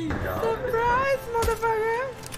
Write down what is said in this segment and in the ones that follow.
Surprise, motherfucker!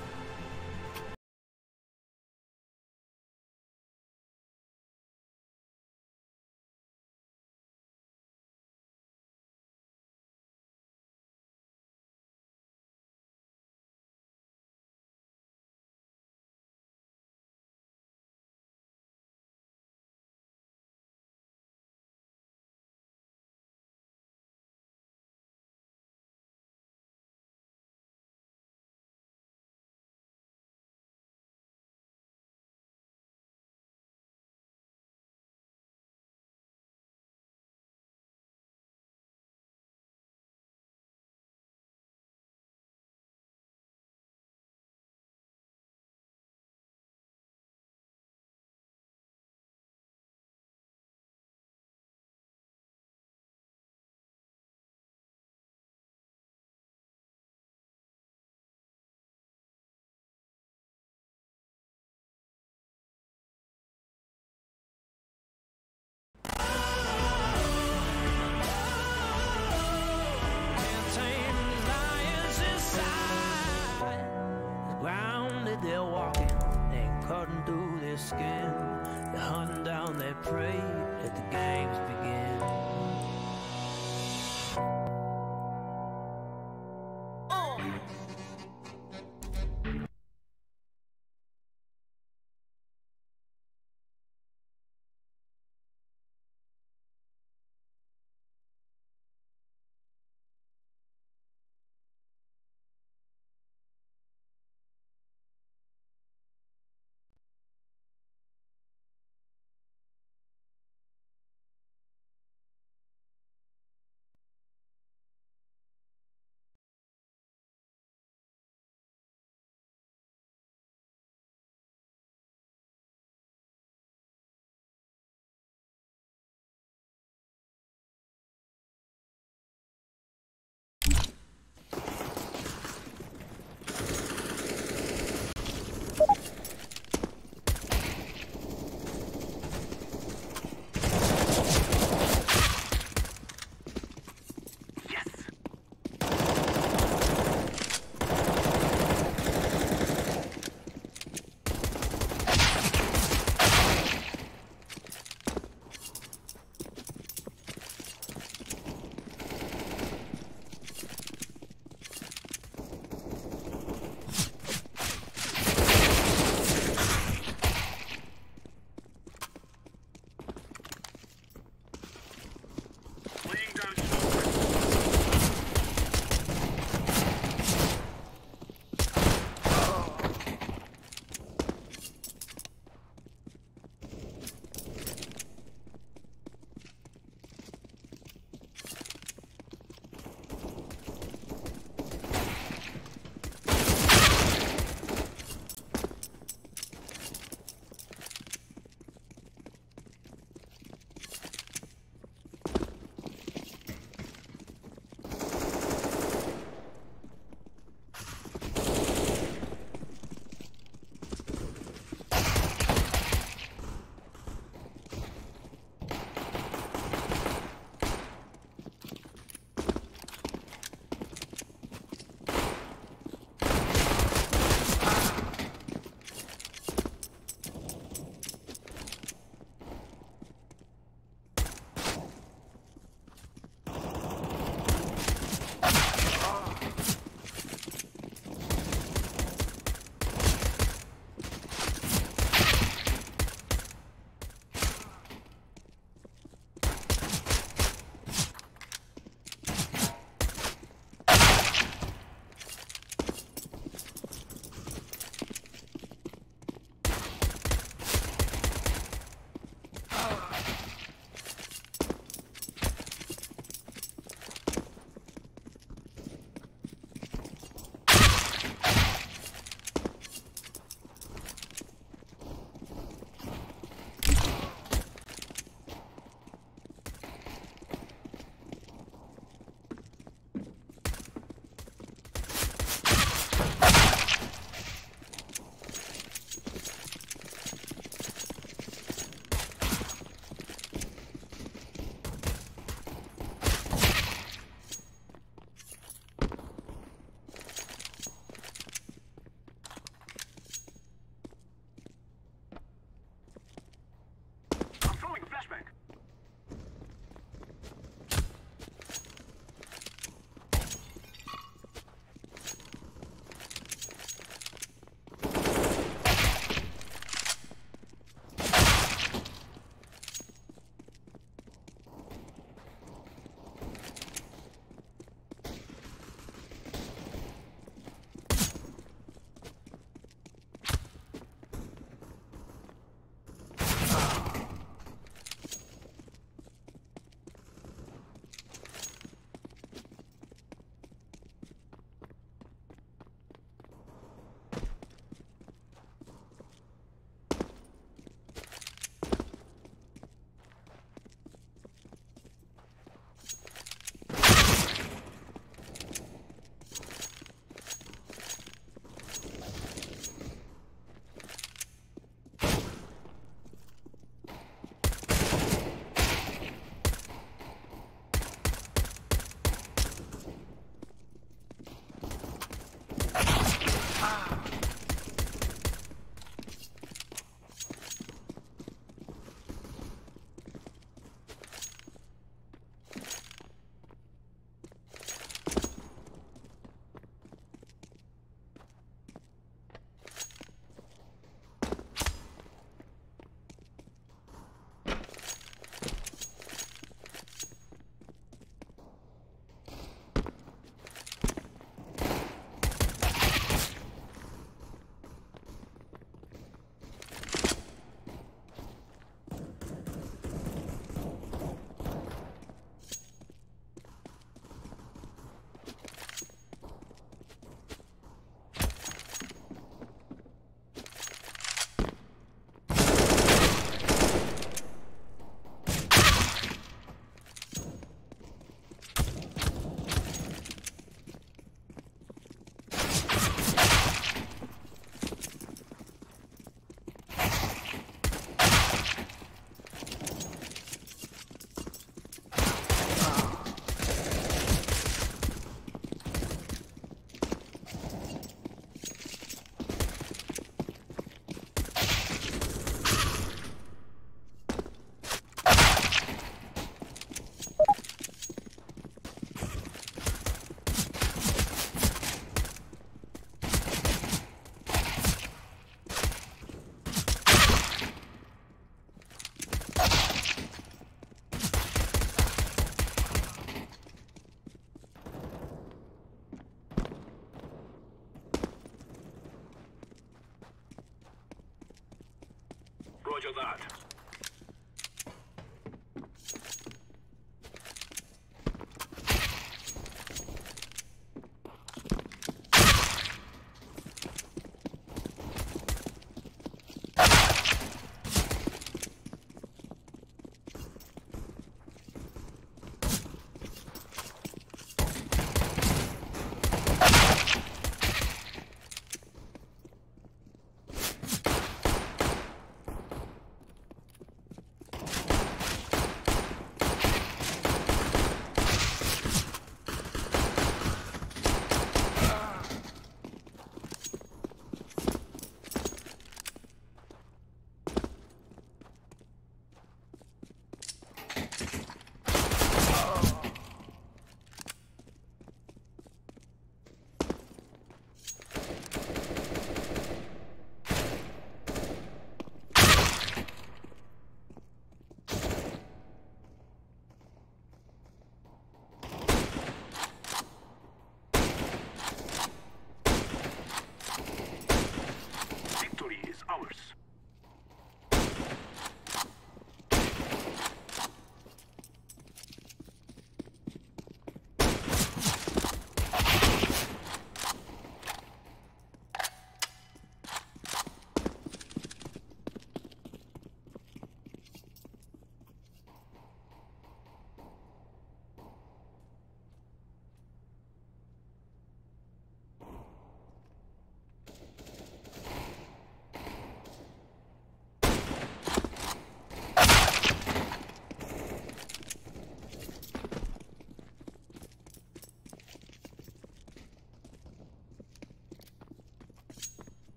that.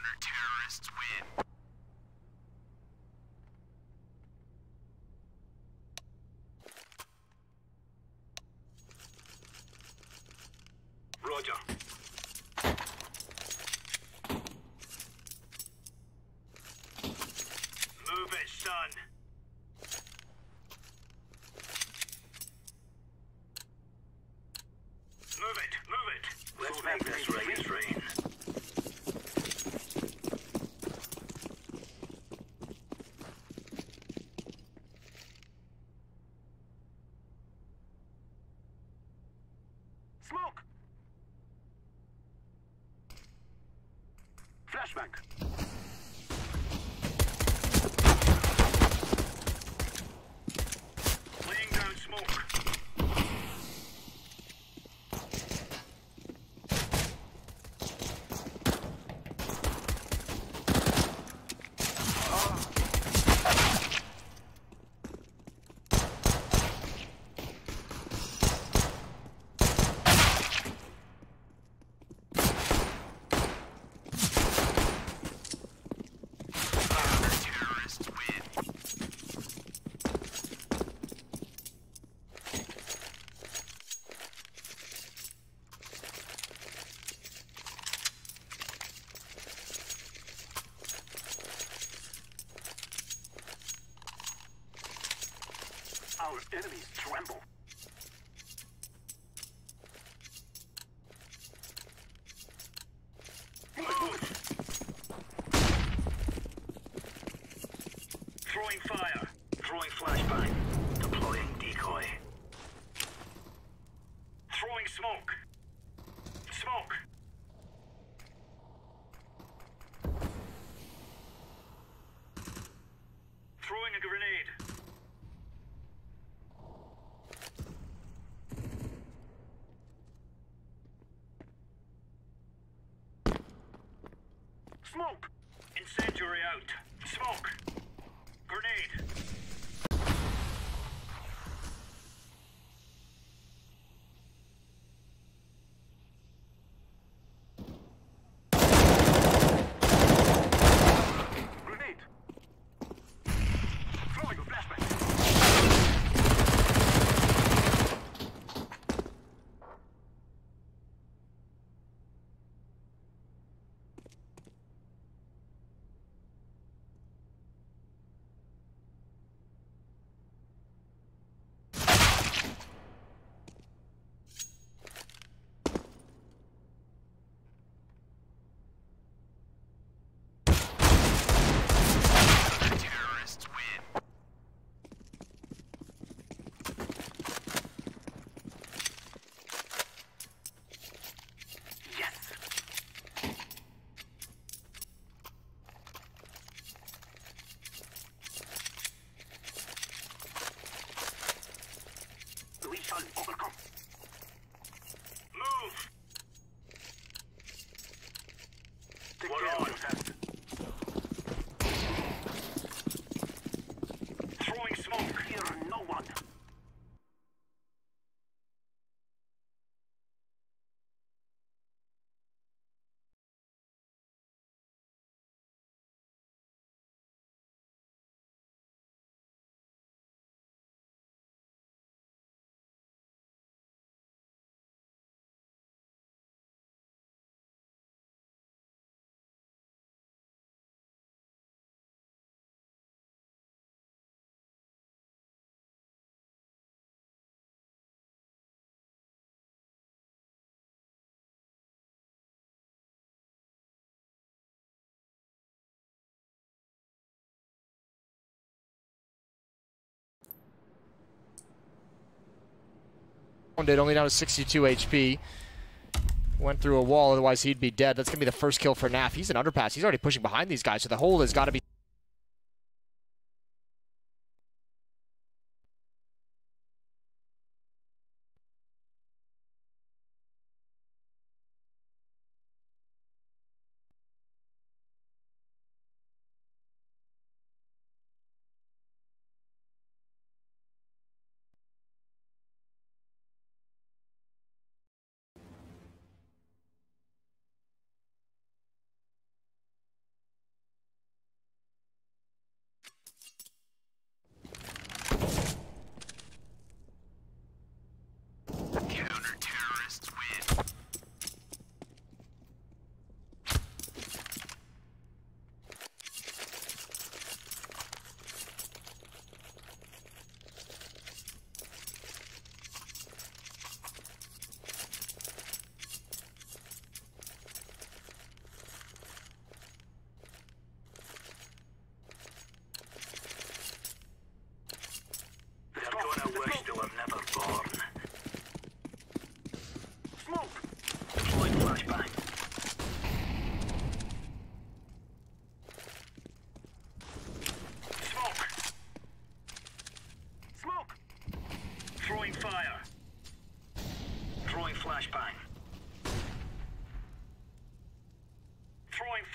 Counter-terrorists win. Roger. Move it, son. Move it, move it. Let's make this rain. Smoke! Flashbang! Laying down smoke. Our enemies tremble. Throwing fire. Throwing flashbang. Deploying decoy. Throwing smoke. Smoke. Throwing a grenade. Smoke! Incendiary out. Smoke! Grenade! Grenade! Throwing a flashbang! Overcome. Move! We're on. Throwing smoke. Here, no one. Only down to 62 HP. Went through a wall, otherwise he'd be dead. That's going to be the first kill for Naf. He's an underpass. He's already pushing behind these guys, so the hole has got to be...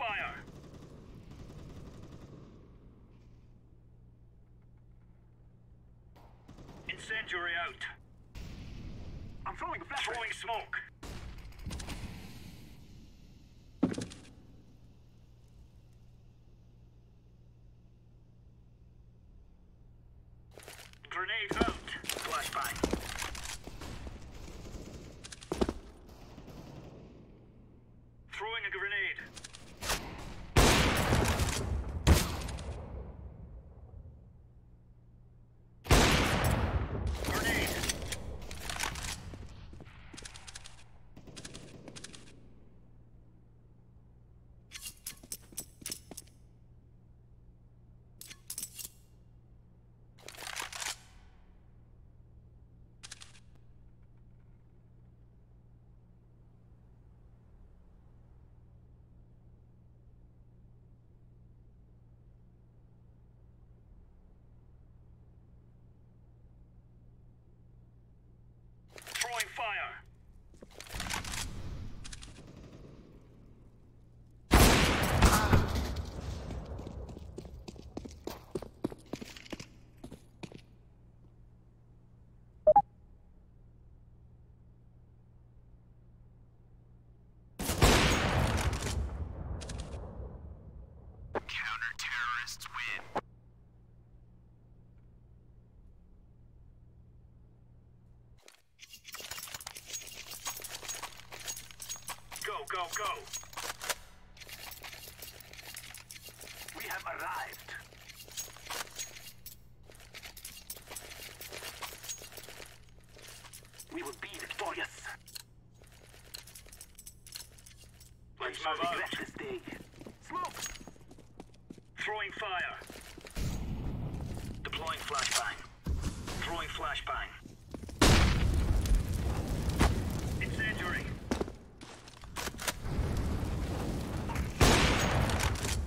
fire. Incendiary out. I'm throwing a flash. Throwing smoke. Grenade out. Flashbang. Throwing a grenade. Grenade. Throwing fire. Counter-terrorists win. Go, go. We have arrived. We will be victorious. Let's I move shall out. regret this day. Smoke. Throwing fire. Deploying flashbang. Throwing flashbang. Incendiary.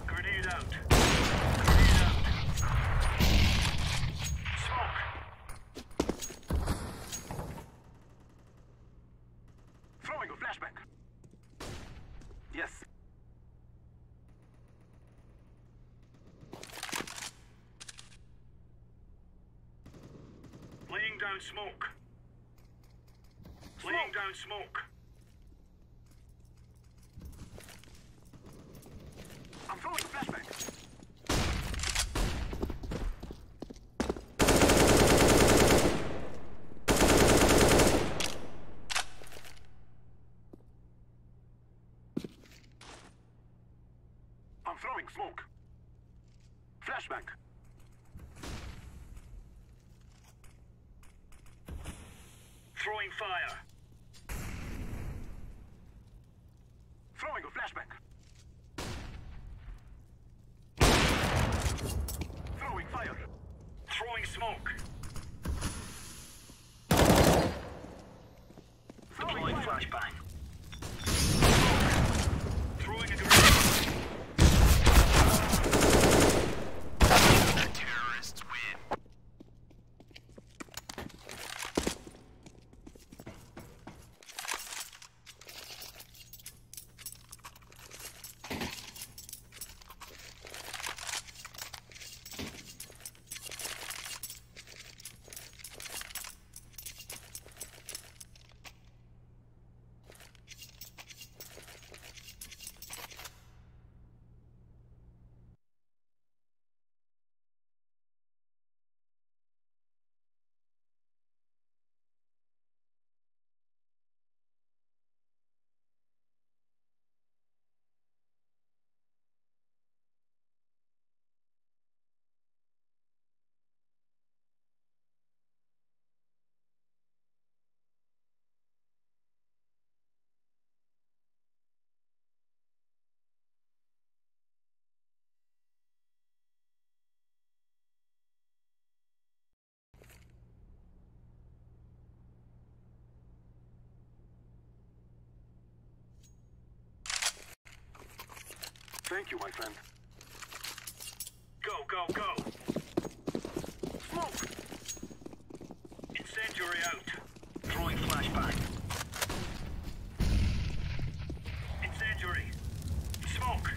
Grenade out. Grenade out. Smoke. Throwing a flashbang. Yes. Laying down smoke. Laying down smoke. I'm throwing a flashbang. I'm throwing smoke. Flashbang. Throwing fire. Throwing a flashbang. Throwing fire. Throwing smoke. Deploying flashbang. Throwing a grenade. The terrorists win. Thank you, my friend. Go, go, go. Smoke. Incendiary out. Throwing flashbang. Incendiary. Smoke.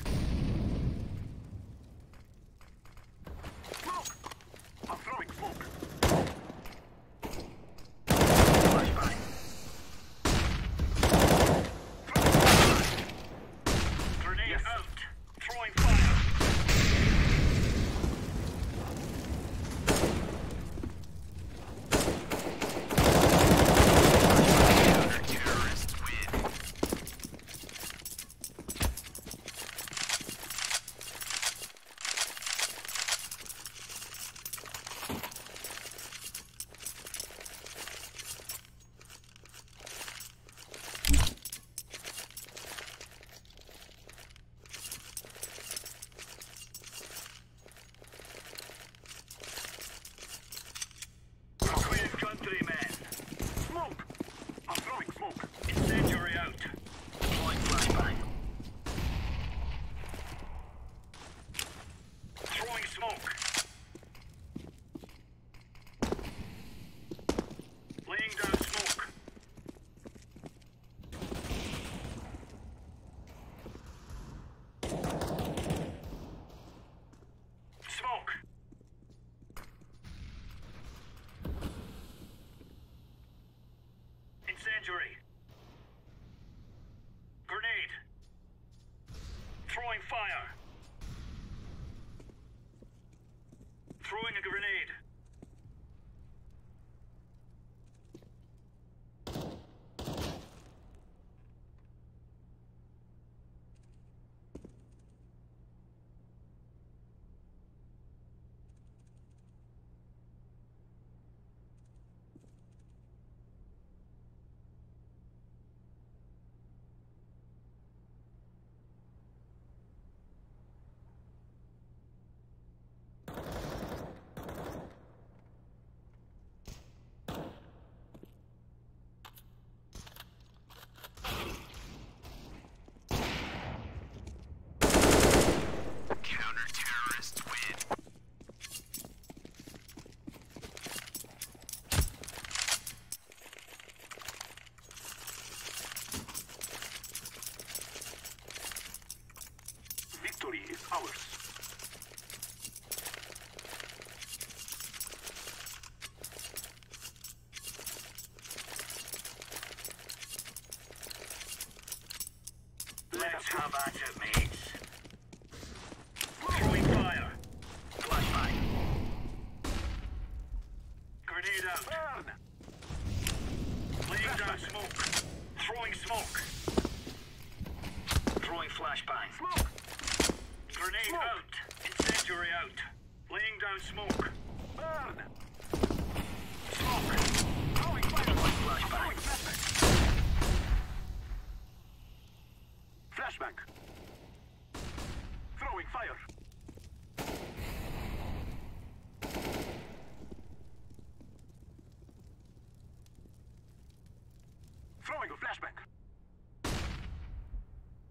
fire. Throwing a grenade. Counter-terrorists win. Victory is ours. Let's have at it, mates. Throwing fire. Flashbang. Grenade out. Burn. Laying down smoke. Throwing smoke. Throwing flashbang. Smoke. Grenade smoke. Out. Incendiary out. Laying down smoke. Burn. Smoke. Throwing fire. Flashbang. Flashbang. Throwing fire. Throwing a flashbang.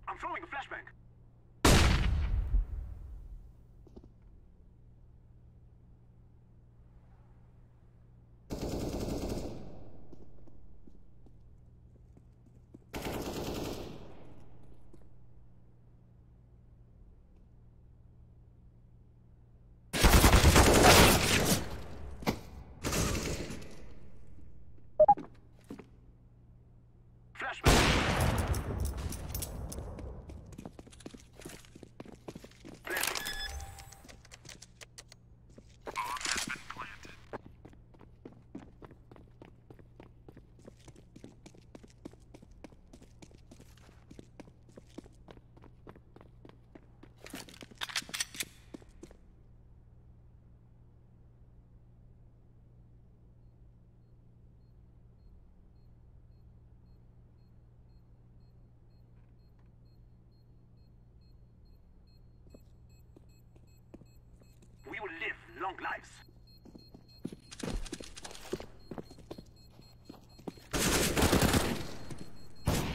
I'm throwing a flashbang. We will live long lives.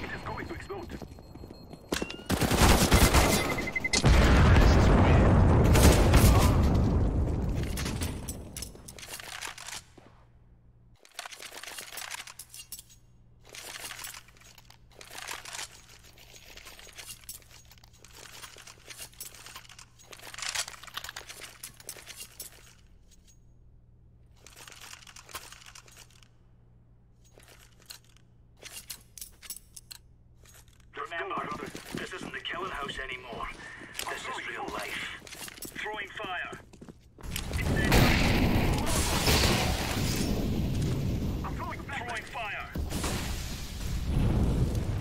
It is going to explode. Remember, this isn't the killing house anymore. This is real life. Throwing fire. I'm throwing a flashbang. Throwing fire.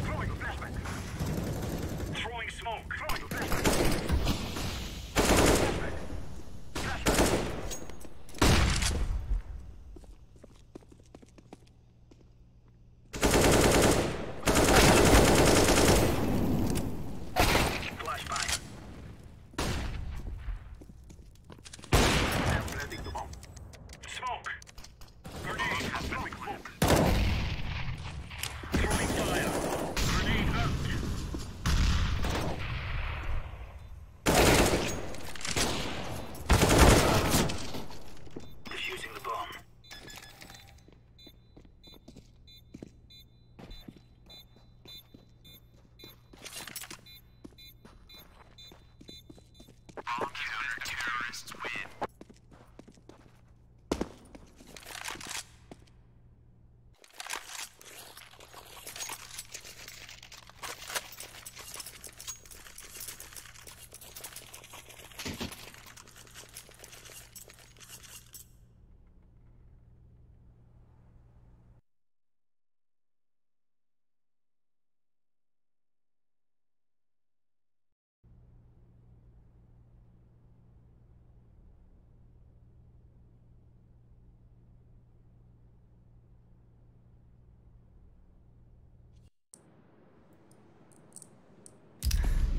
Throwing a flashbang. Throwing smoke. Throwing a flashbang. Flashbang. Flashbang.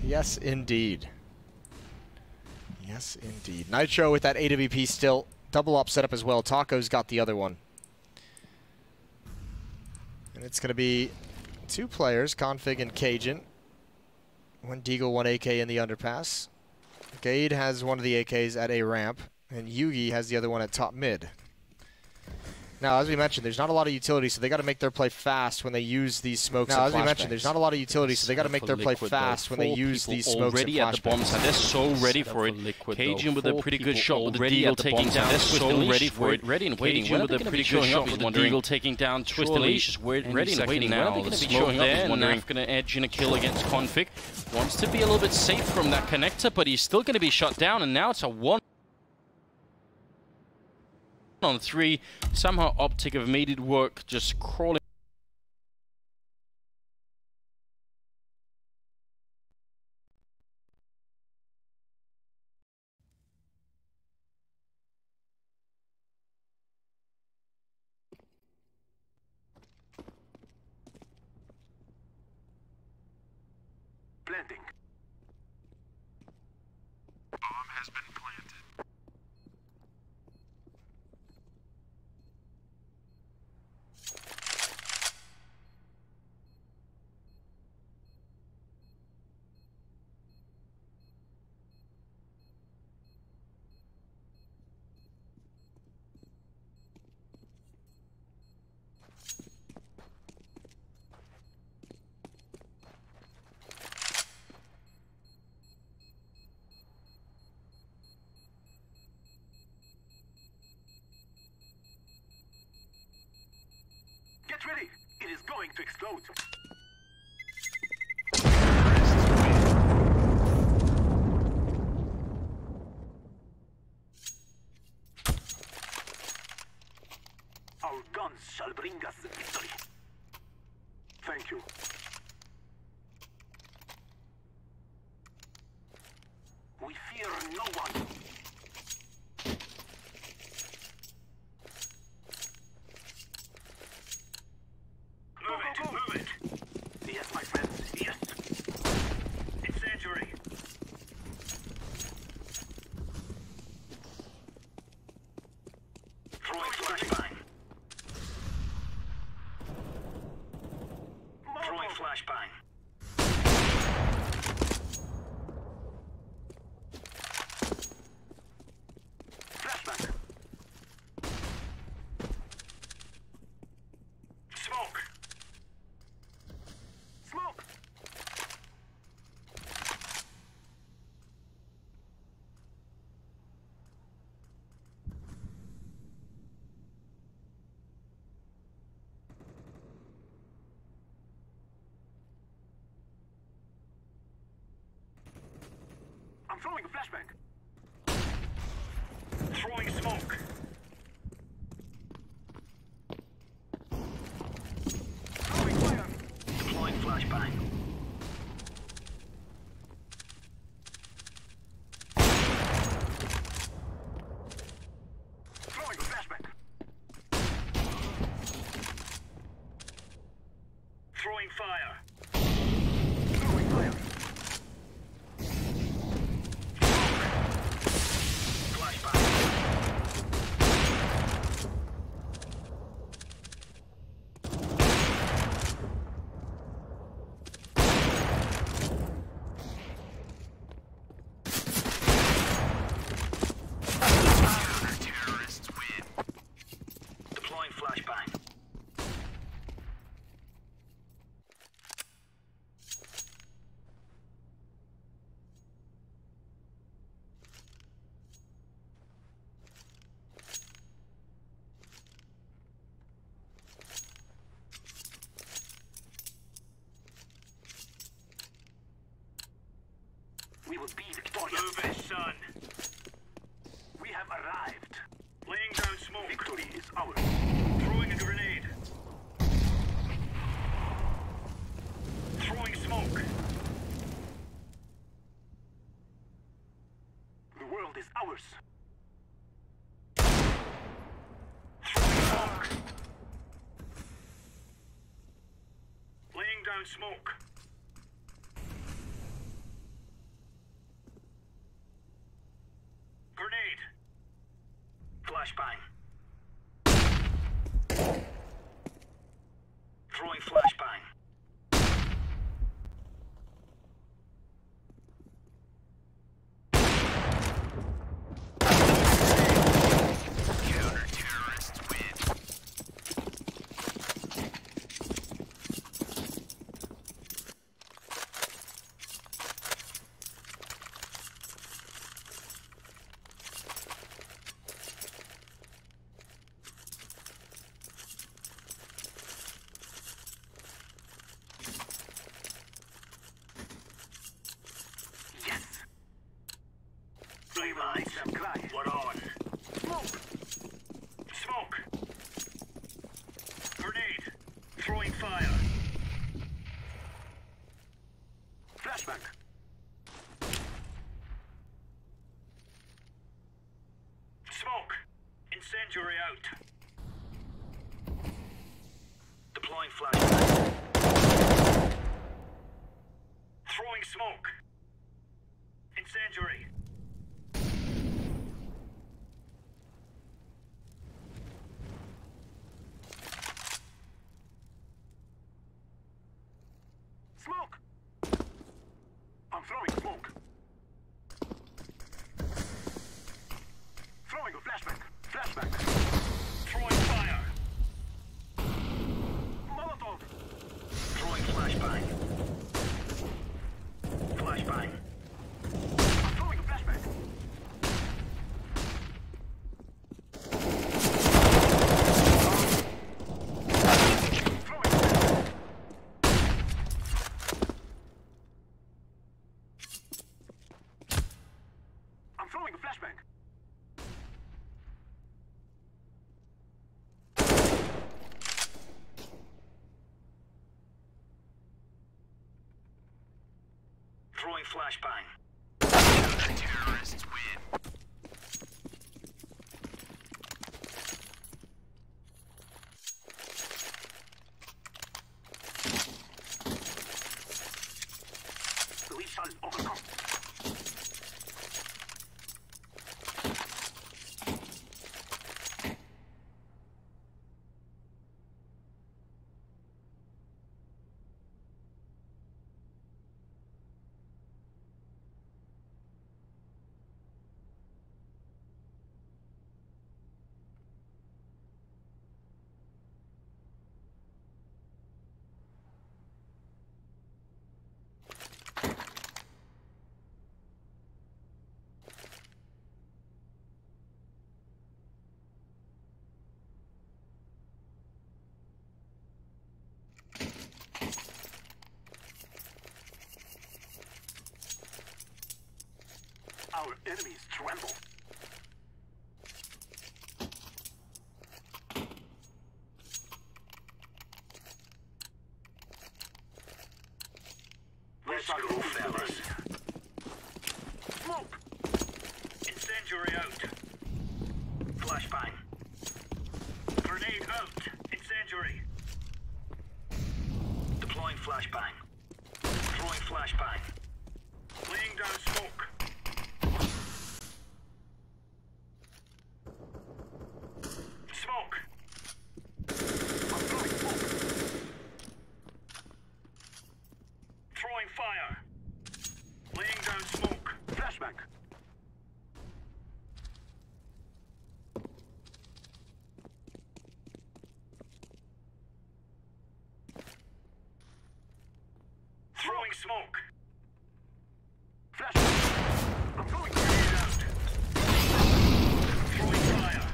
Yes, indeed. Yes, indeed. Nitro with that AWP still. Double up setup as well. Taco's got the other one. And it's going to be two players, Config and Cajun. One Deagle, one AK in the underpass. Gade has one of the AKs at A ramp, and Yugi has the other one at top mid. Now, as we mentioned, there's not a lot of utility, so they got to make their play fast when they use these smokes and flashbangs. Now, as we mentioned, there's not a lot of utility, so they got to make their play fast when they use these smokes and flashbangs. Already at the bomb side, they're so ready for it. Cajun with a pretty good shot with the Deagle taking down. They're so ready for it. Ready and waiting. Cajun with a pretty good shot with the Deagle taking down. Twist the leash. Ready and waiting now. The smoke there, and Naf going to edge in a kill against Config. Wants to be a little bit safe from that connector, but he's still going to be shot down, and now it's a 1 on 3. Somehow OpTic have made it work, just crawling. Planting. Bomb has been planted. Get ready! It is going to explode! Our guns shall bring us victory. Thank you. We fear no one. Move it! Yes, my friends, yes! Incendiary! Throwing flashbang! Throwing flashbang! Flashbang! Smoke! Smoke! I'm throwing a flashbang. Throwing smoke. Throwing fire. Deploying flashbang. Throwing flashbang. Throwing fire. Throwing fire. Flashbang. Terrorists win. Deploying flashbang. We will be victorious. Move it, son. We have arrived. Laying down smoke. Victory is ours. Throwing a grenade. Throwing smoke. The world is ours. Throwing smoke. Laying down smoke. flashbang. Throwing flashbang. Counter-terrorists win. We're on. Smoke! Smoke! Grenade. Throwing fire. Flashbang! Smoke. Incendiary out. Deploying flashbang. Throwing smoke. Incendiary. Smoke! I'm throwing smoke. Throwing a flashbang. Flashbang. Throwing fire. Molotov! Throwing flashbang. Flashbang. I'm throwing a flashbang. I'm throwing a flashbang. Throwing flashbang. Counter-terrorists win. We shall overcome. Our enemies tremble. Let's go, fellas. Smoke! Incendiary out. Flashbang. Grenade out. Incendiary. Deploying flashbang. Throwing flashbang. Laying down smoke. Smoke. I'm throwing smoke. Throwing fire. Laying down smoke. Flashbang. Throwing smoke. Flashbang. I'm throwing Grenade out. Throwing fire.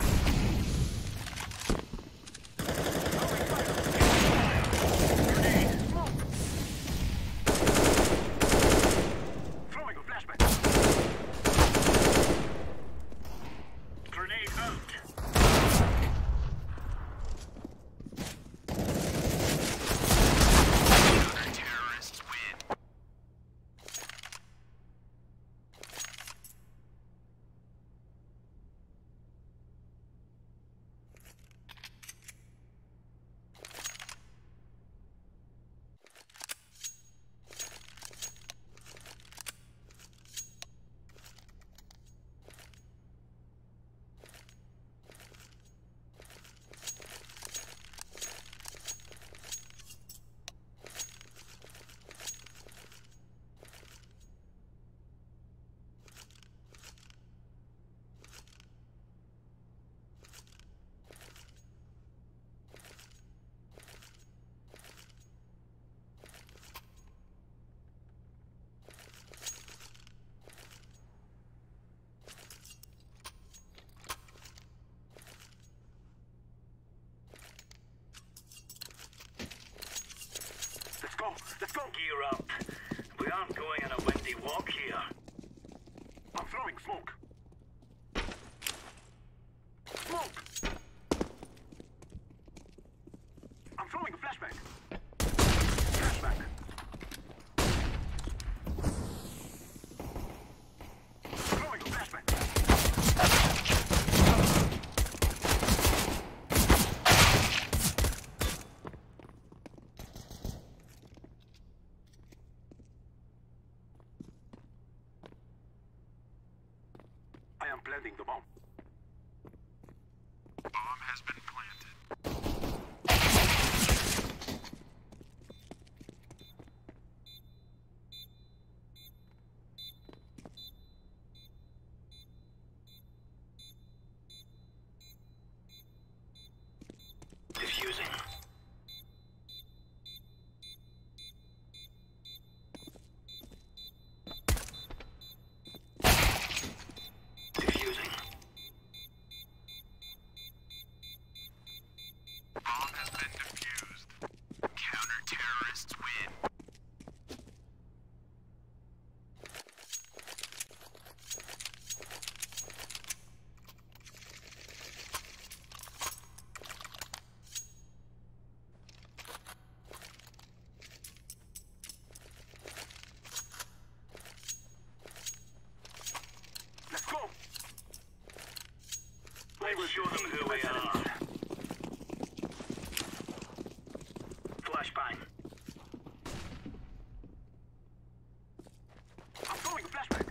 Grenade. smoke. Throwing a flashbang. Grenade out. Counter-terrorists win. Planting the bomb. Bomb has been planted. Diffusing. Diffusing. Bomb has been defused. Counter-terrorists win. Let's go. Let's show them who we are. Flashbang. I'm throwing a flashback.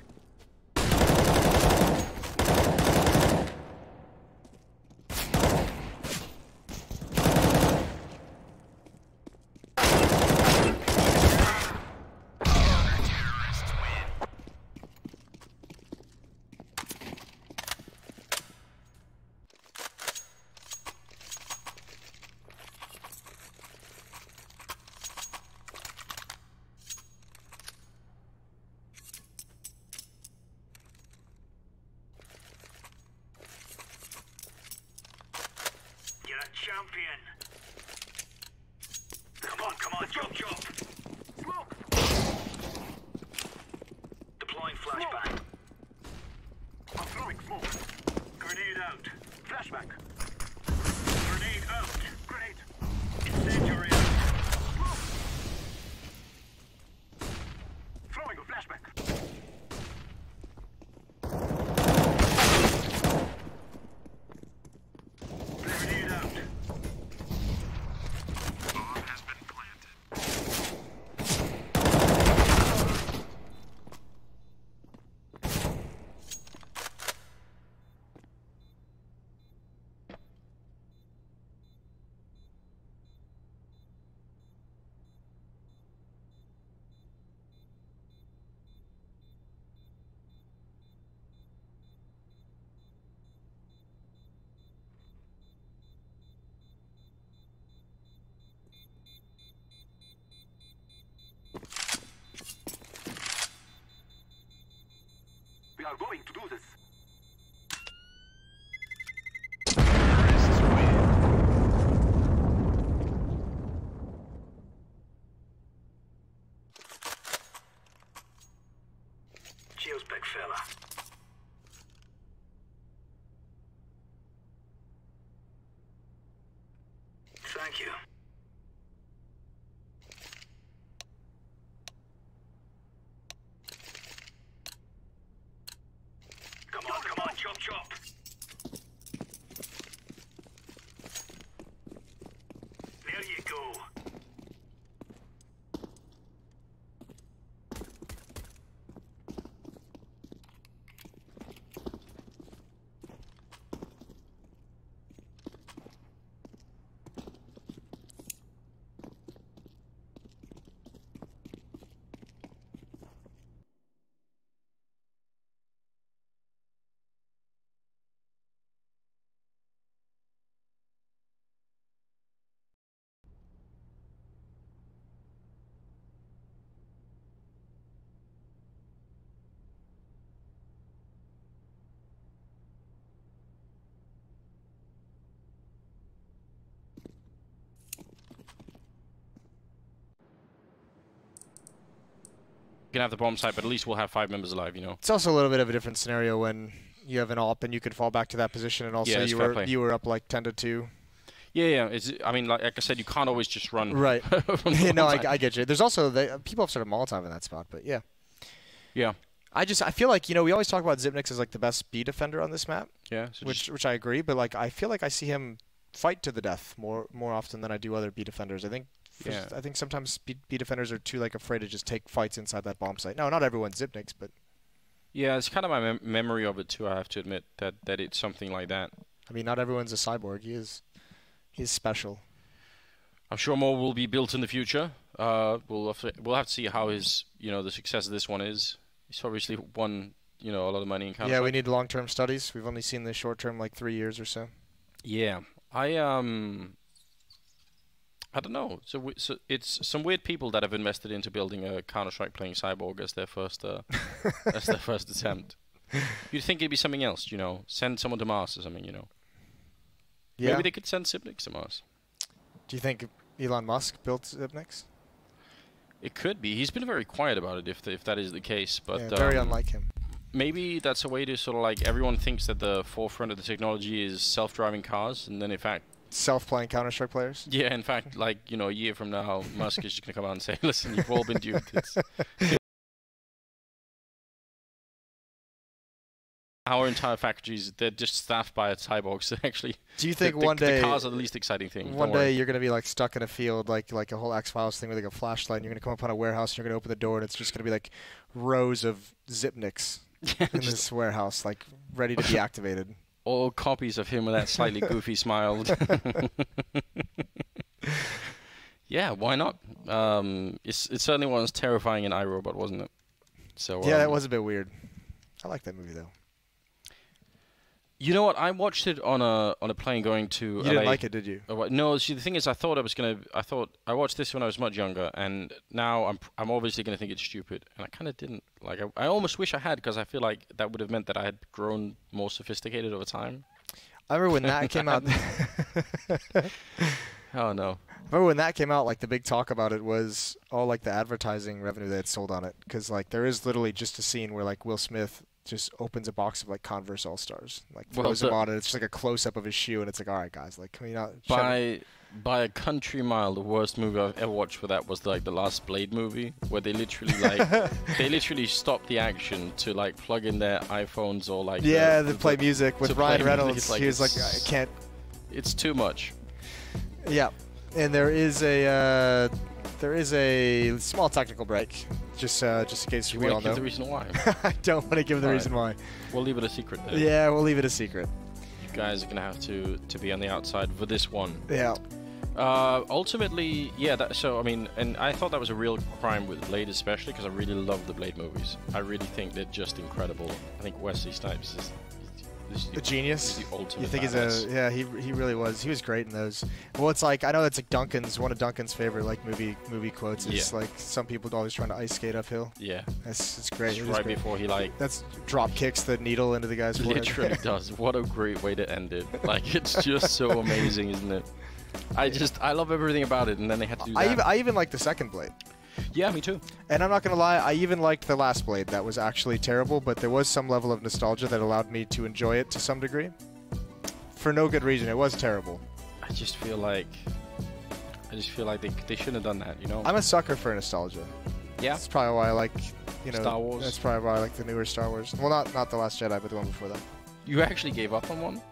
Counter-terrorists win. You're a champion. Come on, jump. Smoke. Deploying flashbang. I'm throwing smoke. Grenade out. Flashback. Grenade out. Grenade. Incendiary out. Smoke. Throwing a flashback. Grenade out. Bomb has been planted. We are going to do this. Terrorists win. Cheers, big fella. Thank you. Come on, chop. There you go. We can have the bomb site, but at least we'll have 5 members alive, you know. It's also a little bit of a different scenario when you have an AWP and you can fall back to that position, and also you were up like 10-2. Yeah. I mean, like I said, you can't always just run. Right. No, I get you. There's also people have started Molotov in that spot, but yeah. Yeah. I feel like, you know, we always talk about Zipnix as like the best B defender on this map. Yeah. So which I agree, but like I feel like I see him fight to the death more often than I do other B defenders. I think sometimes B defenders are too like afraid to just take fights inside that bomb site. No, not everyone's Zipnix, but Yeah, it's kind of my memory of it too. I have to admit that it's something like that. I mean, not everyone's a cyborg. He's special. I'm sure more will be built in the future. We'll have to see how his the success of this one is. He's obviously won a lot of money in Counter-Strike. Yeah, we need long-term studies. We've only seen the short-term, like 3 years or so. Yeah, I don't know. So it's some weird people that have invested into building a Counter-Strike playing cyborg as their first as their first attempt. You'd think it'd be something else, send someone to Mars or something, Yeah. Maybe they could send Sipnix to Mars. Do you think Elon Musk built Sipnix? It could be. He's been very quiet about it if that is the case, but yeah, very unlike him. Maybe that's a way to sort of like everyone thinks that the forefront of the technology is self-driving cars, and then in fact self-playing Counter-Strike players? Yeah, in fact, like, a year from now, Musk is just going to come out and say, listen, you've all been duped. Our entire factories, they're just staffed by cyborgs. Actually, do you think one day the cars are the least exciting thing? One day you're going to be like stuck in a field, like a whole X-Files thing with like a flashlight, and you're going to come upon a warehouse, and you're going to open the door, and it's just going to be like rows of Zipniks in this warehouse, like ready to be activated. All copies of him with that slightly goofy smile. Yeah, why not? It certainly was terrifying in iRobot, wasn't it? So yeah, that was a bit weird. I like that movie though. You know what? I watched it on a plane going to LA. You didn't like it, did you? No. See, the thing is, I thought I watched this when I was much younger, and now I'm obviously gonna think it's stupid, and I kind of didn't. Like, I almost wish I had, because I feel like that would have meant that I had grown more sophisticated over time. I remember when that came out. Oh no. I remember when that came out, like the big talk about it was all like the advertising revenue they had sold on it, because like there is literally just a scene where like Will Smith just opens a box of like Converse All-Stars, like throws them on it. It's just like a close-up of his shoe, and it's like, all right, guys, like, can we not? By a country mile, the worst movie I've ever watched for that was like the last Blade movie, where they literally like stopped the action to like plug in their iPhones or like they play music with Ryan Reynolds. Like, he was like, I can't. It's too much. Yeah, and there is a small technical break. Just in case we all know. Give the reason why? I don't want to give the reason why. We'll leave it a secret then. Yeah, we'll leave it a secret. You guys are gonna have to be on the outside for this one. Yeah. Ultimately, yeah. So I mean, and I thought that was a real crime with Blade, especially because I really love the Blade movies. I really think they're just incredible. I think Wesley Snipes is a genius. He's the ultimate. You think badass. He really was. He was great in those. Well, it's like, I know it's like one of Duncan's favorite like movie quotes is like, some people always trying to ice skate uphill. Yeah. It's great. It's right before he like drop kicks the needle into the guy's forehead. Literally does. What a great way to end it. Like, it's just so amazing, isn't it? I love everything about it, and then they had to do that. I even like the second Blade. Yeah, me too. And I'm not going to lie, I even liked the last Blade. That was actually terrible, but there was some level of nostalgia that allowed me to enjoy it to some degree. For no good reason. It was terrible. I just feel like they shouldn't have done that, I'm a sucker for nostalgia. Yeah. That's probably why I like, Star Wars. That's probably why I like the newer Star Wars. Well, not The Last Jedi, but the one before that. You actually gave up on one?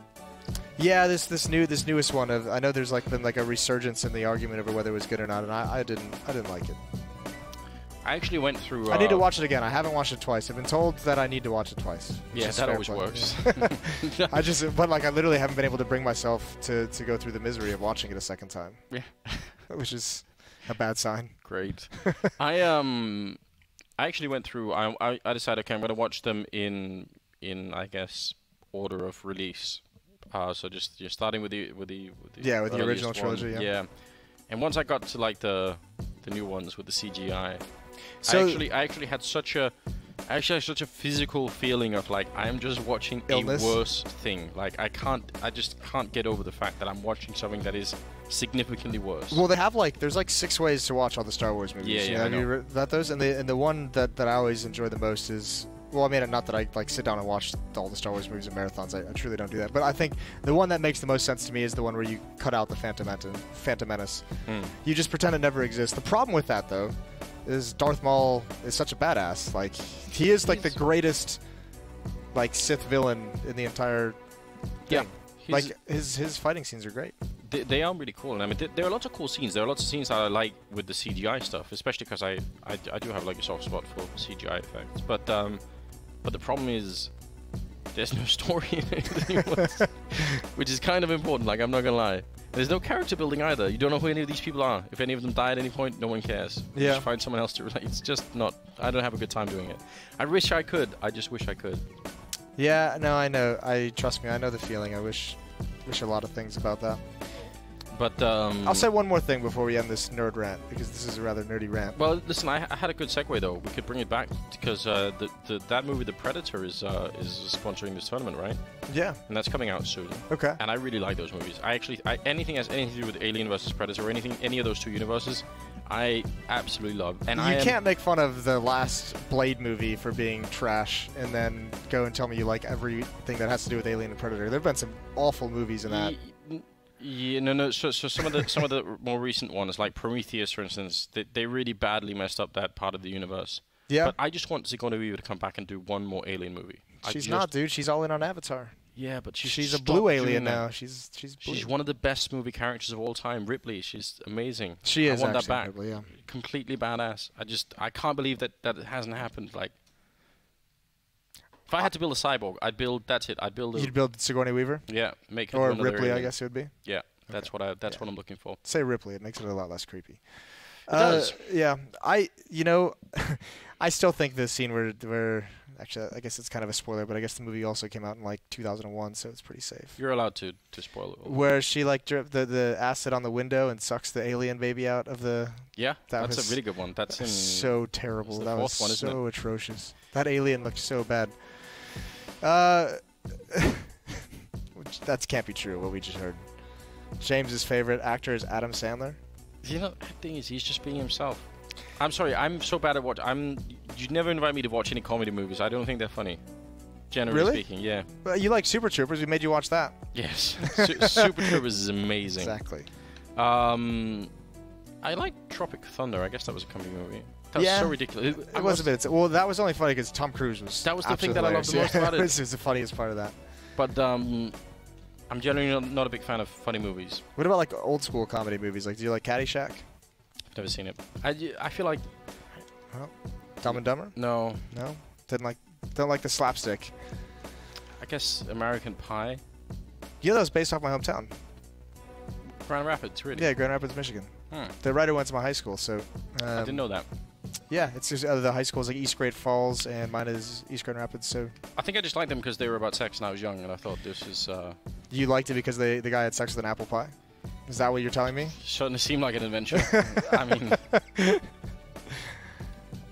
Yeah, this newest one. I know there's been a resurgence in the argument over whether it was good or not, and I didn't like it. I actually went through. I need to watch it again. I haven't watched it twice. I've been told that I need to watch it twice. Yeah, that always works. Yeah. I literally haven't been able to bring myself to go through the misery of watching it a second time. Yeah, which is a bad sign. Great. I actually went through. I decided, okay, I'm going to watch them in I guess order of release. So just you're starting with the the original trilogy. Yeah. And once I got to like the new ones with the CGI, so I actually had such a physical feeling of like I'm just watching illness. A worse thing. Like I just can't get over the fact that I'm watching something that is significantly worse. Well, they have there's 6 ways to watch all the Star Wars movies. Yeah. Have you read those? And the one that I always enjoy the most is. Well, I mean, not that I sit down and watch all the Star Wars movies in marathons. I truly don't do that. But I think the one that makes the most sense to me is the one where you cut out the Phantom Menace. You just pretend it never exists. The problem with that, though, is Darth Maul is such a badass. Like, he is the greatest Sith villain in the entire thing. Yeah. His fighting scenes are great. They are really cool. And I mean, there are lots of cool scenes. There are lots of scenes that I like with the CGI stuff, especially because I do have a soft spot for CGI effects. But But the problem is, there's no story in it, which is kind of important. Like, I'm not gonna lie. There's no character building either. You don't know who any of these people are. If any of them die at any point, no one cares. Yeah. Just find someone else to relate. It's just not. I don't have a good time doing it. I wish I could. I just wish I could. Yeah, no, I know. Trust me, I know the feeling. I wish a lot of things about that. But I'll say one more thing before we end this nerd rant, because this is a rather nerdy rant. Well, listen, I had a good segue though. We could bring it back because that movie, The Predator, is sponsoring this tournament, right? Yeah. And that's coming out soon. Okay. And I really like those movies. Anything has anything to do with Alien versus Predator or any of those two universes, I absolutely love. And you can't make fun of the last Blade movie for being trash and then go and tell me you like everything that has to do with Alien and Predator. There have been some awful movies in that. Yeah, no. So some of the more recent ones, like Prometheus, for instance, they really badly messed up that part of the universe. Yeah. But I just want Sigourney Weaver to come back and do one more Alien movie. She's not, dude. She's all in on Avatar. Yeah, but she's a blue alien now. She's blue. She's one of the best movie characters of all time. Ripley, she's amazing. She is. I want that back. Ripley, yeah. Completely badass. I can't believe that it hasn't happened. Like, if I had to build a cyborg, I'd build. That's it. I'd build. You'd build Sigourney Weaver. Yeah, make her or another Ripley. alien. I guess it would be. Yeah, that's what I'm looking for. Say Ripley. It makes it a lot less creepy. It does. Yeah. I still think the scene where actually, I guess it's kind of a spoiler, but I guess the movie also came out in like 2001, so it's pretty safe. You're allowed to spoil it. Where she like drip the acid on the window and sucks the alien baby out of the. Yeah, that's a really good one. That's so terrible. That was one, so atrocious. That alien looked so bad. That can't be true. What we just heard. James's favorite actor is Adam Sandler. You know, the thing is, he's just being himself. I'm sorry, I'm so bad at what you never invite me to watch any comedy movies. I don't think they're funny. Generally speaking, yeah. Well, you like Super Troopers? We made you watch that. Yes, Super Troopers is amazing. Exactly. I like Tropic Thunder. I guess that was a comedy movie. That was so ridiculous. It was a bit. Well, that was only funny because Tom Cruise was. That was the thing that I loved the most about it. This is the funniest part of that. But I'm generally not a big fan of funny movies. What about like old school comedy movies? Like, do you like Caddyshack? I've never seen it. I feel like. Well, Dumb and Dumber? No. No. Don't like the slapstick. I guess American Pie. Yeah, that was based off my hometown. Grand Rapids, really? Yeah, Grand Rapids, Michigan. The writer went to my high school, so. I didn't know that. Yeah, it's just the high school is like East Great Falls, and mine is East Grand Rapids. So. I think I just liked them because they were about sex, and I was young, and I thought this is. You liked it because the guy had sex with an apple pie? Is that what you're telling me? Certainly seemed like an adventure. I mean.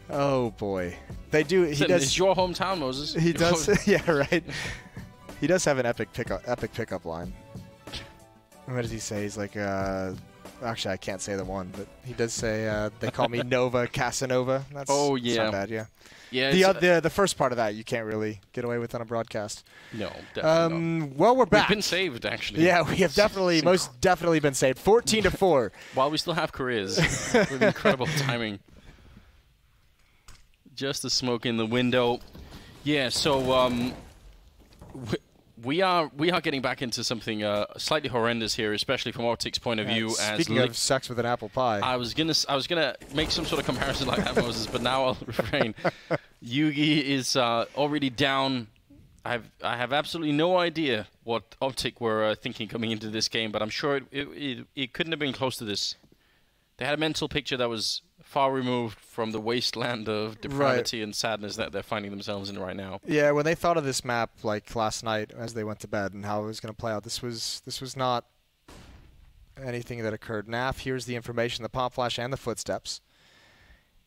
Oh boy, they do. He does. It's your hometown, Moses. He does. Yeah, right. He does have an epic pickup line. What does he say? He's like, actually, I can't say the one, but he does say, they call me Nova Casanova. That's, oh yeah, that's not bad. Yeah. Yeah. The first part of that you can't really get away with on a broadcast. No, definitely not. Well, we're back. We've been saved, actually. Yeah, we have most definitely been saved. 14-4. While we still have careers, with incredible timing. Just the smoke in the window. Yeah, so we are getting back into something slightly horrendous here, especially from OpTic's point of view. Speaking of sex with an apple pie, I was gonna make some sort of comparison like that, Moses, but now I'll refrain. Yugi is already down. I have absolutely no idea what OpTic were thinking coming into this game, but I'm sure it couldn't have been close to this. They had a mental picture that was far removed from the wasteland of depravity and sadness that they're finding themselves in right now. Yeah, when they thought of this map like last night as they went to bed and how it was going to play out, this was not anything that occurred. Naff hears the information, the pop flash and the footsteps.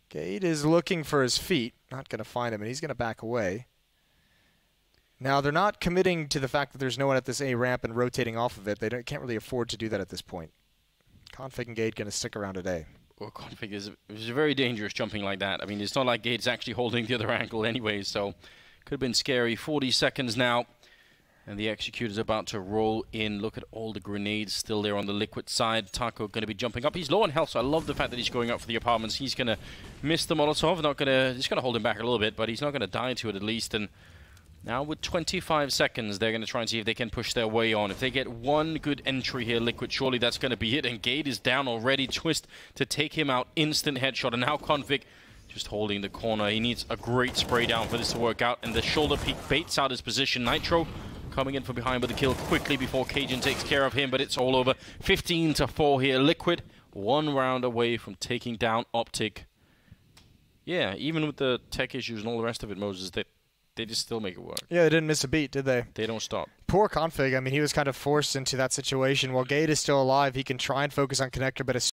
Gade is looking for his feet, not going to find him, and he's going to back away. Now, they're not committing to the fact that there's no one at this A ramp and rotating off of it. They can't really afford to do that at this point. Config and Gade going to stick around today. Well, Config is very dangerous jumping like that. I mean, it's not like Gade's actually holding the other ankle anyway, so could have been scary. 40 seconds now, and the Executor's about to roll in. Look at all the grenades still there on the Liquid side. Taco going to be jumping up. He's low on health, so I love the fact that he's going up for the apartments. He's going to miss the Molotov. He's going to hold him back a little bit, but he's not going to die to it at least. And now with 25 seconds, they're going to try and see if they can push their way on. If they get one good entry here, Liquid, surely that's going to be it. And Gade is down already. Twist to take him out. Instant headshot. And now Config Just holding the corner. He needs a great spray down for this to work out. And the shoulder peek baits out his position. Nitro coming in from behind with the kill quickly before Cajun takes care of him. But it's all over. 15-4 here. Liquid, 1 round away from taking down OpTic. Yeah, even with the tech issues and all the rest of it, Moses, they just still make it work. Yeah, they didn't miss a beat, did they? They don't stop. Poor config. I mean, he was kind of forced into that situation. While Gade is still alive, he can try and focus on connector, but as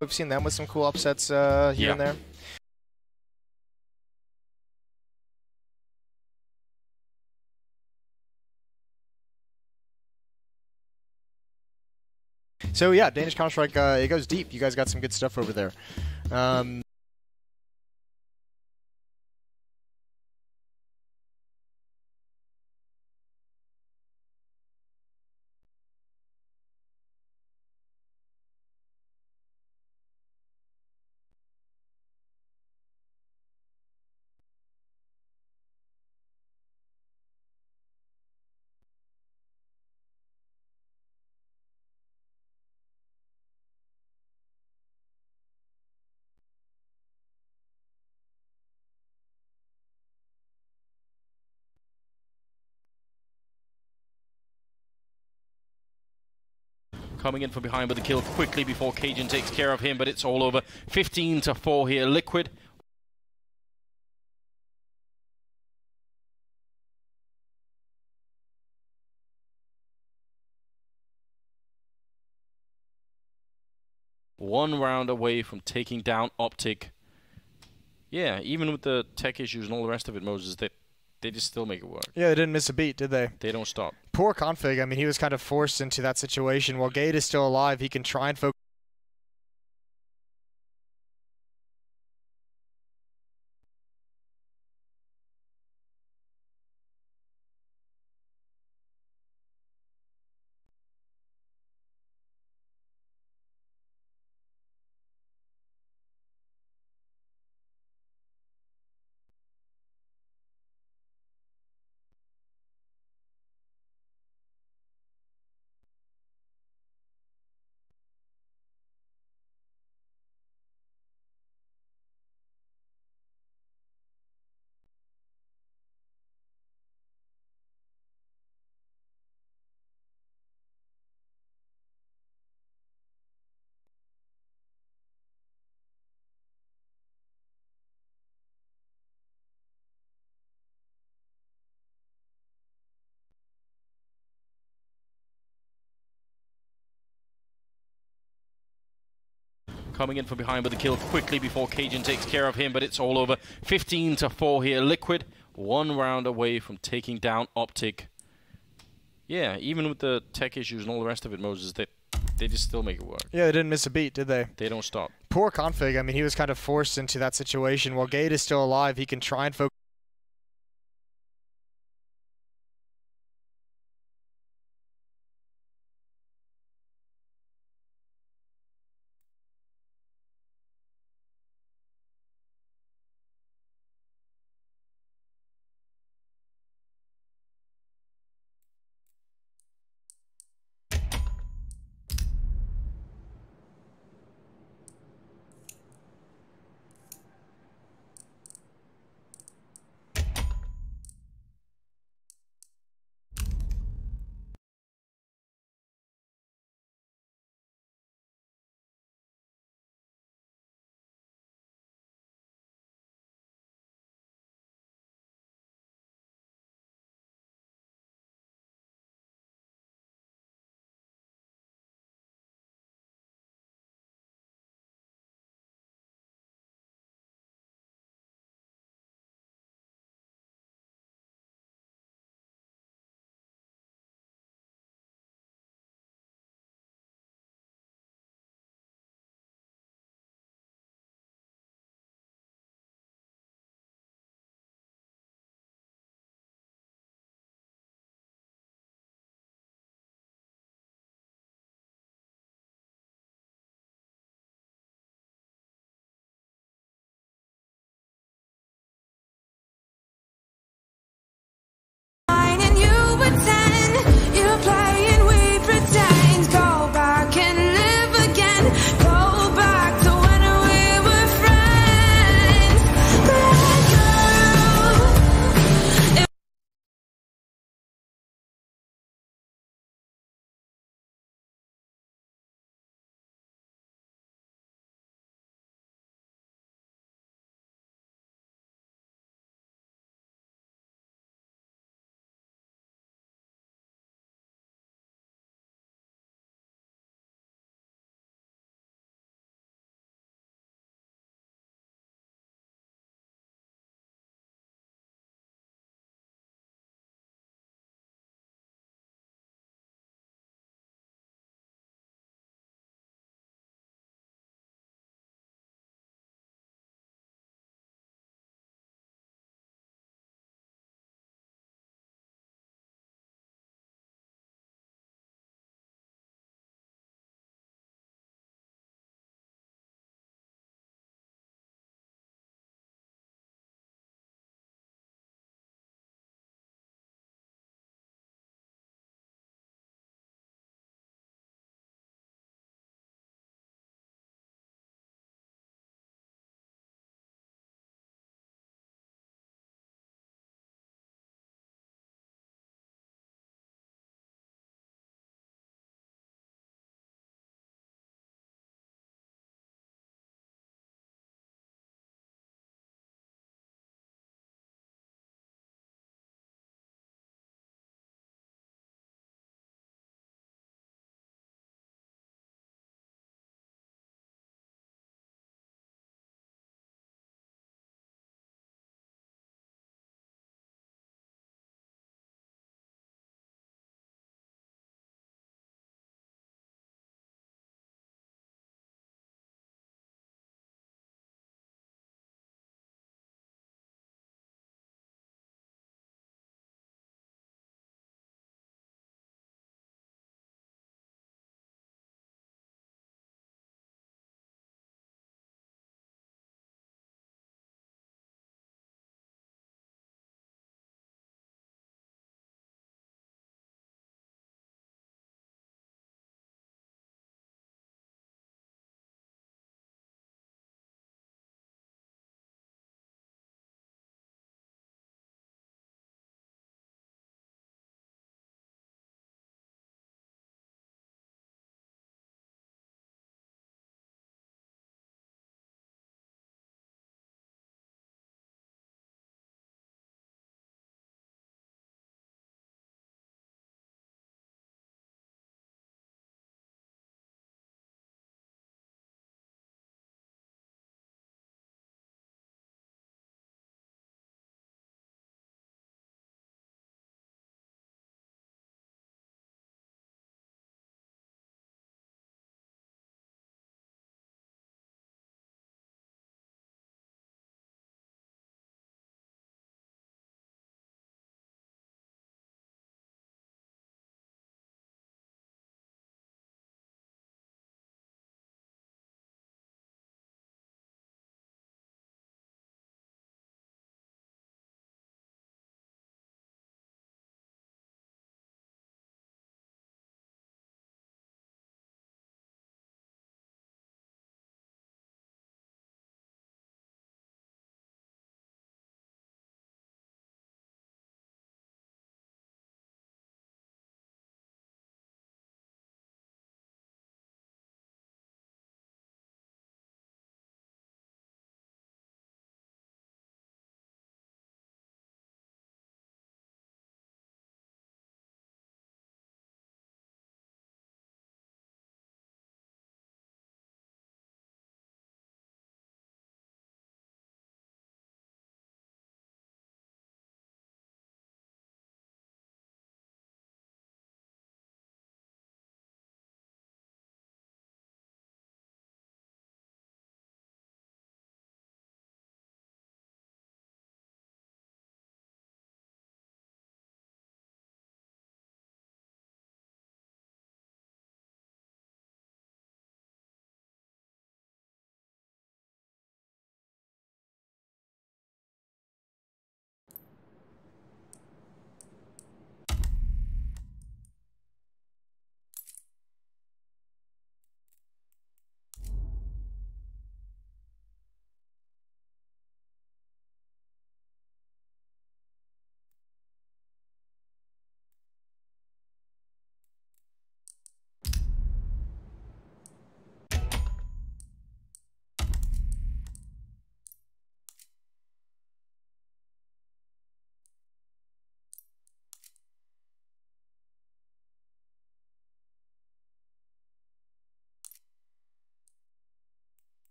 We've seen them with some cool upsets here and there. So yeah, Danish Counter-Strike, it goes deep. You guys got some good stuff over there. Coming in from behind with the kill quickly before Cajun takes care of him, but it's all over. 15-4 here. Liquid. One round away from taking down OpTic. Yeah, even with the tech issues and all the rest of it, Moses, they just still make it work. Yeah, they didn't miss a beat, did they? They don't stop. Poor config. I mean, he was kind of forced into that situation. While Gade is still alive, he can try and focus. Coming in from behind with the kill quickly before Cajun takes care of him, but it's all over. 15-4 here. Liquid. One round away from taking down OpTic. Yeah, even with the tech issues and all the rest of it, Moses, they just still make it work. Yeah, they didn't miss a beat, did they? They don't stop. Poor config. I mean, he was kind of forced into that situation. While Gade is still alive, he can try and focus.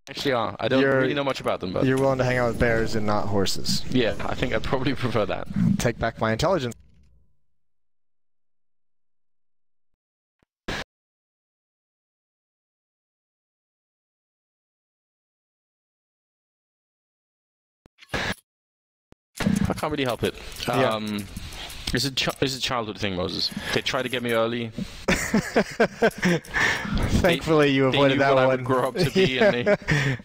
Actually are. I don't really know much about them, but you're willing to hang out with bears and not horses. Yeah, I think I'd probably prefer that. Take back my intelligence. I can't really help it. It's a childhood thing, Moses. They tried to get me early. Thankfully, you avoided that one. I would grow up to be, and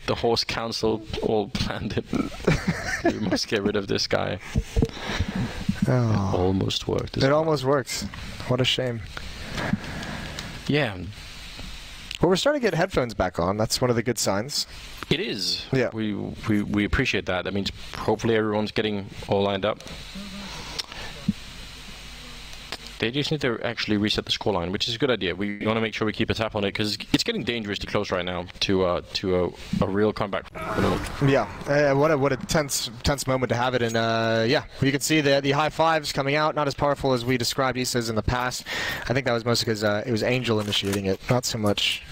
the horse council all planned it. We must get rid of this guy. Oh. It almost worked. It almost worked. What a shame. Yeah. Well, we're starting to get headphones back on. That's one of the good signs. It is. Yeah. We appreciate that. That means hopefully everyone's getting all lined up. They just need to actually reset the scoreline, which is a good idea. We want to make sure we keep a tap on it because it's getting dangerously close right now to a real comeback. Yeah, what a tense moment to have it in. Yeah, you can see the high fives coming out, not as powerful as we described Issa's in the past. I think that was mostly because it was Angel initiating it, not so much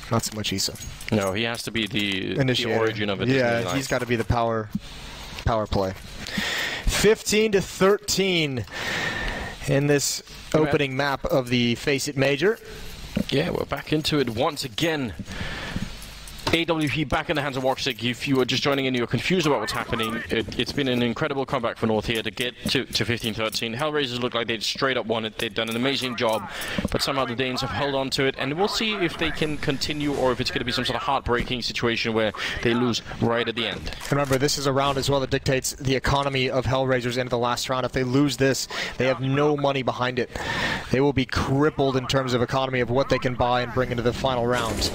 Issa. No, he has to be the origin of it. Yeah, he's got to be the power play. 15-13. In this opening map of the FACEIT Major. Yeah, we're back into it once again. AWP back in the hands of OpTic. If you are just joining in, you're confused about what's happening. It's been an incredible comeback for North here to get to 15-13. HellRaisers look like they'd straight up won it. They've done an amazing job, but somehow the Danes have held on to it, and we'll see if they can continue or if it's going to be some sort of heartbreaking situation where they lose right at the end. And remember, this is a round as well that dictates the economy of HellRaisers into the last round. If they lose this, they have no money behind it. They will be crippled in terms of economy of what they can buy and bring into the final round.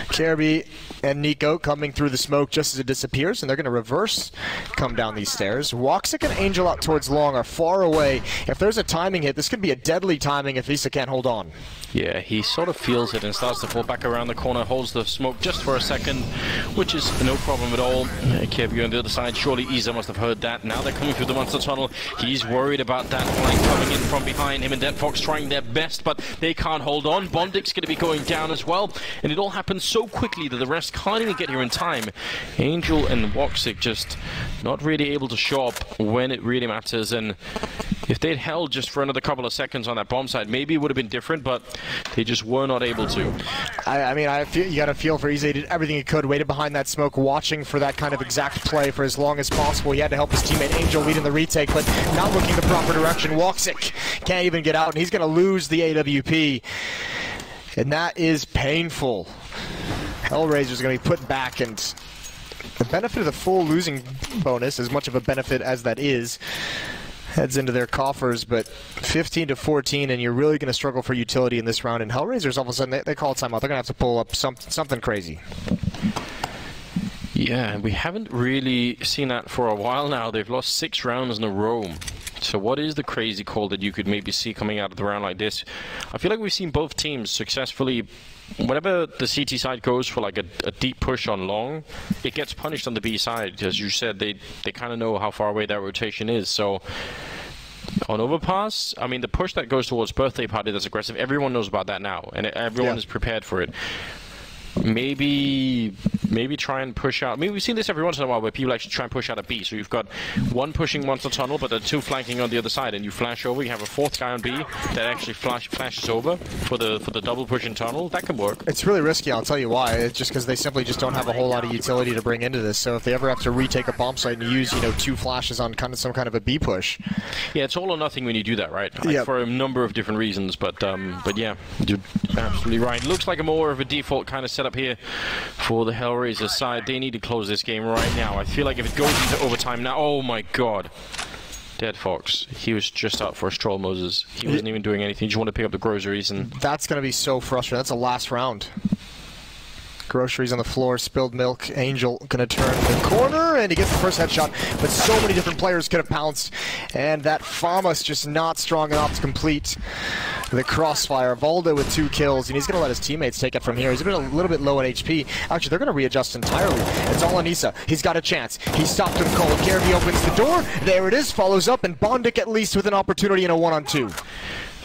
Kirby and Nico coming through the smoke just as it disappears, and they're going to reverse come down these stairs. Woxic and Angel out towards long are far away. If there's a timing hit, this could be a deadly timing if Issa can't hold on. Yeah, he sort of feels it and starts to fall back around the corner, holds the smoke just for a second, which is no problem at all. Kirby on the other side, surely Issa must have heard that. Now they're coming through the monster tunnel. He's worried about that flank coming in from behind him, and DeadFox trying their best, but they can't hold on. Bondic's going to be going down as well, and it all happens so quickly that the rest can't even get here in time. Angel and Woxic just not really able to show up when it really matters, and if they'd held just for another couple of seconds on that bomb side, maybe it would have been different, but they just were not able to. I mean, you got to feel for Issa. He did everything he could, waited behind that smoke, watching for that kind of exact play for as long as possible. He had to help his teammate Angel lead in the retake, but not looking the proper direction. Woxic can't even get out, and he's going to lose the AWP. And that is painful. HellRaisers going to be put back, and the benefit of the full losing bonus, as much of a benefit as that is, heads into their coffers, but 15-14, and you're really going to struggle for utility in this round. And HellRaisers, all of a sudden, they call timeout. They're going to have to pull up something crazy. Yeah, we haven't really seen that for a while now. They've lost 6 rounds in a row. So what is the crazy call that you could maybe see coming out of the round like this? I feel like we've seen both teams successfully. Whenever the CT side goes for like a deep push on long, it gets punished on the B side. As you said, they kind of know how far away that rotation is. So on Overpass, I mean, the push that goes towards birthday party that's aggressive, everyone knows about that now, and everyone is prepared for it. Maybe try and push out. I mean, we've seen this every once in a while where people actually try and push out a B. So you've got one pushing monster tunnel, but there are 2 flanking on the other side, and you flash over. You have a 4th guy on B that actually flashes over for the double pushing tunnel. That can work. It's really risky. I'll tell you why. It's just because they simply just don't have a whole lot of utility to bring into this. So if they ever have to retake a bomb site and use 2 flashes on some kind of a B push, yeah, it's all or nothing when you do that, right? Like, for a number of different reasons. But yeah, you're absolutely right. Looks like more of a default kind of setup here for the HellRaisers side. They need to close this game right now. I feel like if it goes into overtime now, oh my god. DeadFox, he was just out for a stroll, Moses. He wasn't even doing anything. He just wanted to pick up the groceries, and that's going to be so frustrating. That's the last round. Groceries on the floor, spilled milk. Angel going to turn the corner, and he gets the first headshot. But so many different players could have pounced, and that FAMA's just not strong enough to complete the crossfire. Valda with 2 kills, and he's going to let his teammates take it from here. He's been a little bit low on HP. Actually, they're going to readjust entirely. It's all on Issa. He's got a chance. He stopped him cold. Kirby opens the door. There it is. Follows up, and Bondic at least with an opportunity in a 1-on-2.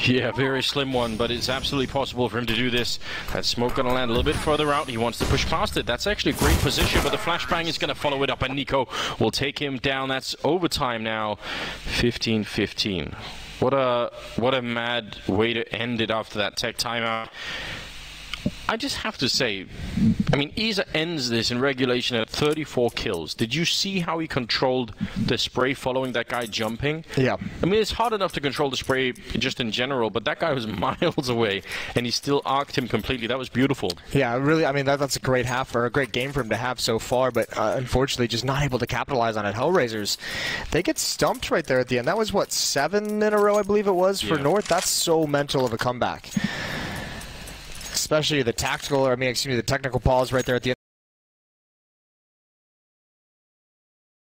Yeah, very slim one, but it's absolutely possible for him to do this. That smoke going to land a little bit further out. He wants to push past it. That's actually a great position, but the flashbang is going to follow it up, and Nico will take him down. That's overtime now, 15-15. What a mad way to end it after that tech timeout. I just have to say, I mean, Isa ends this in regulation at 34 kills. Did you see how he controlled the spray following that guy jumping? Yeah. I mean, it's hard enough to control the spray just in general, but that guy was miles away, and he still arced him completely. That was beautiful. Yeah, really, I mean, that's a great half, or a great game for him to have so far, but unfortunately just not able to capitalize on it. HellRaisers, they get stumped right there at the end. That was, what, 7 in a row, I believe it was, for North? That's so mental of a comeback. Especially the tactical, or I mean, excuse me, the technical pause right there at the end.